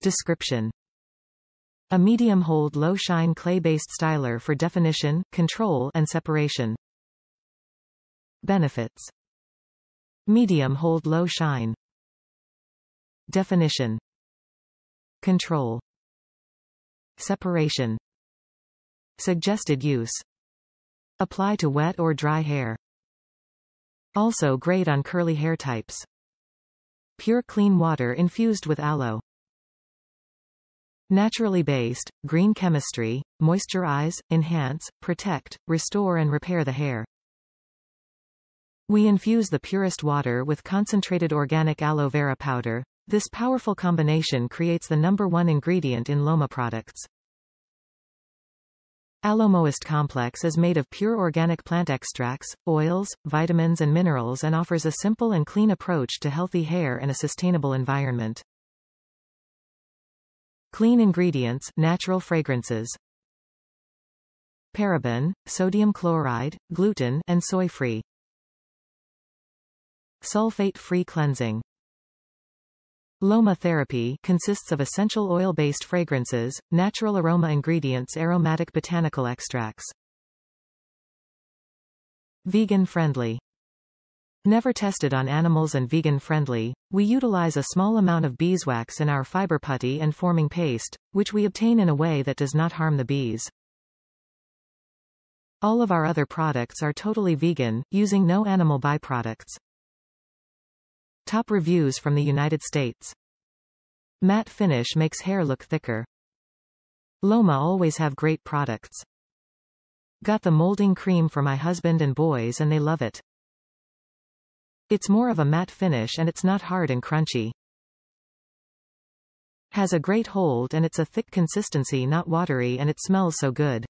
Description: a medium hold low shine clay-based styler for definition, control and separation. Benefits: medium hold low shine, definition, control, separation. Suggested use: apply to wet or dry hair. Also great on curly hair types. Pure clean water infused with aloe. Naturally based, green chemistry, moisturize, enhance, protect, restore and repair the hair. We infuse the purest water with concentrated organic aloe vera powder. This powerful combination creates the #1 ingredient in Loma products. Aloemoist Complex is made of pure organic plant extracts, oils, vitamins and minerals and offers a simple and clean approach to healthy hair and a sustainable environment. Clean ingredients, natural fragrances. Paraben, sodium chloride, gluten, and soy-free. Sulfate-free cleansing. LOMATherapy consists of essential oil-based fragrances, natural aroma ingredients, aromatic botanical extracts. Vegan-friendly. Never tested on animals and vegan-friendly, we utilize a small amount of beeswax in our fiber putty and forming paste, which we obtain in a way that does not harm the bees. All of our other products are totally vegan, using no animal byproducts. Top reviews from the United States. Matte finish makes hair look thicker. Loma always have great products. Got the molding cream for my husband and boys and they love it. It's more of a matte finish and it's not hard and crunchy. Has a great hold and it's a thick consistency, not watery, and it smells so good.